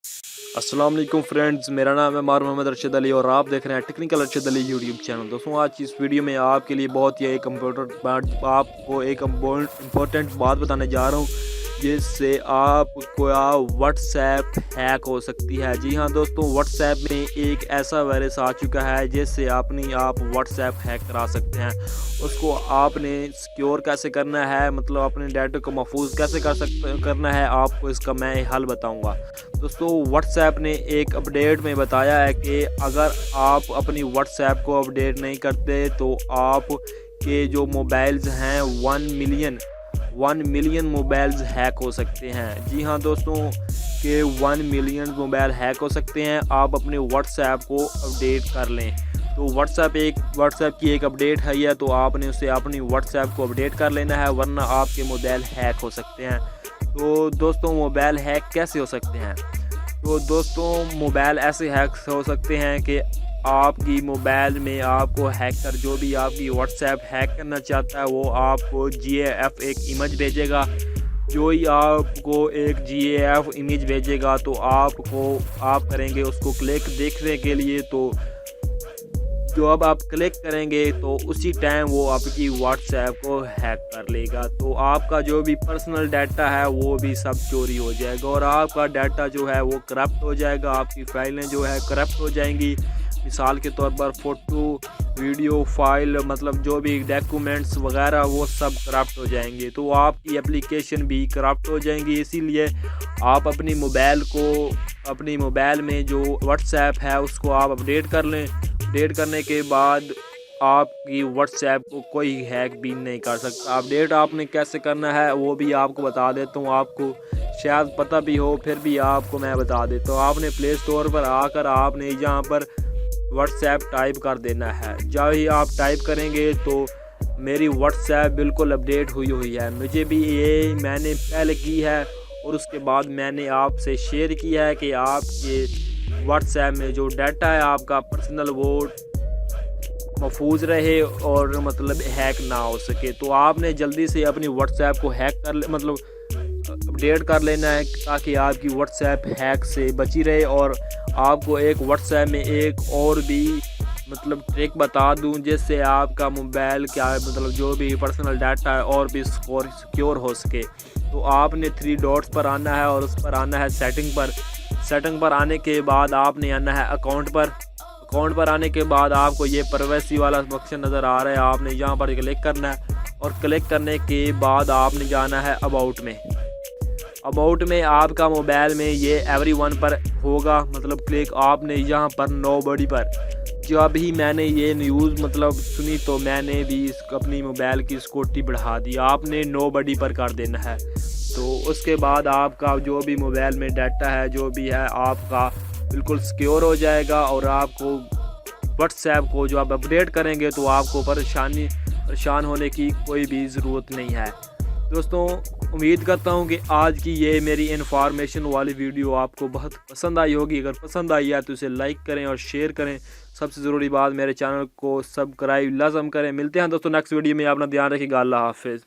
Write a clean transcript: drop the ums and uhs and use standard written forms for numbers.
अस्सलाम वालेकुम फ्रेंड्स, मेरा नाम है मार मोहम्मद अरशद अली और आप देख रहे हैं technical Arshad Ali YouTube channel. दोस्तों, आज की इस वीडियो में आपके लिए बहुत ही एक इम्पोर्टेंट बात बताने जा रहा हूँ जिससे आपको व्हाट्सएप हैक हो सकती है। जी हाँ दोस्तों, व्हाट्सएप में एक ऐसा वायरस आ चुका है जिससे अपनी आप व्हाट्सएप हैक करा सकते हैं। उसको आपने सिक्योर कैसे करना है, मतलब अपने डाटा को महफूज कैसे करना है, आपको इसका मैं हल बताऊंगा। दोस्तों, व्हाट्सएप ने एक अपडेट में बताया है कि अगर आप अपनी व्हाट्सएप को अपडेट नहीं करते तो आप के जो मोबाइल्स हैं 1 मिलियन मोबाइल्स हैक हो सकते हैं। जी हाँ दोस्तों, के 1 मिलियन मोबाइल हैक हो सकते हैं। आप अपने व्हाट्सएप को अपडेट कर लें। तो व्हाट्सएप की एक अपडेट है यह, तो आपने उसे अपनी व्हाट्सएप को अपडेट कर लेना है, वरना आपके मोबाइल हैक हो सकते हैं। तो दोस्तों, मोबाइल हैक कैसे हो सकते हैं? तो दोस्तों, मोबाइल ऐसे हैक हो सकते हैं कि आपकी मोबाइल में आपको हैकर जो भी आपकी व्हाट्सएप हैक करना चाहता है वो आपको GIF एक इमेज भेजेगा। जो ही आपको एक GIF इमेज भेजेगा तो आप करेंगे उसको क्लिक देखने के लिए। तो जब आप क्लिक करेंगे तो उसी टाइम वो आपकी व्हाट्सएप को हैक कर लेगा। तो आपका जो भी पर्सनल डाटा है वो भी सब चोरी हो जाएगा और आपका डाटा जो है वो करप्ट हो जाएगा। आपकी फाइलें जो है करप्ट हो जाएंगी। मिसाल के तौर पर फ़ोटो, वीडियो, फाइल, मतलब जो भी डॉक्यूमेंट्स वगैरह वो सब करप्ट हो जाएंगे। तो आपकी एप्लीकेशन भी करप्ट हो जाएंगी। इसीलिए आप अपनी मोबाइल में जो व्हाट्सएप है उसको आप अपडेट कर लें। अपडेट करने के बाद आपकी व्हाट्सएप को कोई हैक भी नहीं कर सकता। अपडेट आपने कैसे करना है वो भी आपको बता देता हूँ। आपको शायद पता भी हो, फिर भी आपको मैं बता देता हूँ। आपने प्ले स्टोर पर आकर आपने यहाँ पर व्हाट्सएप टाइप कर देना है। जब ही आप टाइप करेंगे तो मेरी व्हाट्सएप बिल्कुल अपडेट हुई है। मुझे भी ये मैंने पहले की है और उसके बाद मैंने आपसे शेयर किया है कि आपके व्हाट्सएप में जो डाटा है आपका पर्सनल वो महफूज रहे और मतलब हैक ना हो सके। तो आपने जल्दी से अपनी व्हाट्सएप को अपडेट कर लेना है ताकि आपकी व्हाट्सएप हैक से बची रहे। और आपको एक व्हाट्सएप में एक और भी मतलब ट्रिक बता दूं जिससे आपका मोबाइल जो भी पर्सनल डाटा है और भी सिक्योर हो सके। तो आपने 3 डॉट्स पर आना है और उस पर आना है सेटिंग पर आने के बाद आपने आना है अकाउंट पर आने के बाद आपको ये प्राइवेसी वाला ऑप्शन नज़र आ रहा है। आपने यहाँ पर क्लिक करना है और क्लिक करने के बाद आपने जाना है अबाउट में आपका मोबाइल में ये एवरीवन पर होगा, मतलब क्लिक आपने यहाँ पर नोबडी पर। जब ही मैंने ये न्यूज़ सुनी तो मैंने भी अपनी मोबाइल की सिक्योरिटी बढ़ा दी। आपने नोबडी पर कर देना है। तो उसके बाद आपका जो भी मोबाइल में डाटा है जो भी है आपका बिल्कुल सिक्योर हो जाएगा और आपको व्हाट्सएप को जो आप अपडेट करेंगे तो आपको परेशान होने की कोई भी ज़रूरत नहीं है। दोस्तों, उम्मीद करता हूं कि आज की ये मेरी इन्फॉर्मेशन वाली वीडियो आपको बहुत पसंद आई होगी। अगर पसंद आई है तो इसे लाइक करें और शेयर करें। सबसे ज़रूरी बात, मेरे चैनल को सब्सक्राइब लाजम करें। मिलते हैं दोस्तों नेक्स्ट वीडियो में। अपना ध्यान रखिएगा। अल्लाह हाफिज़।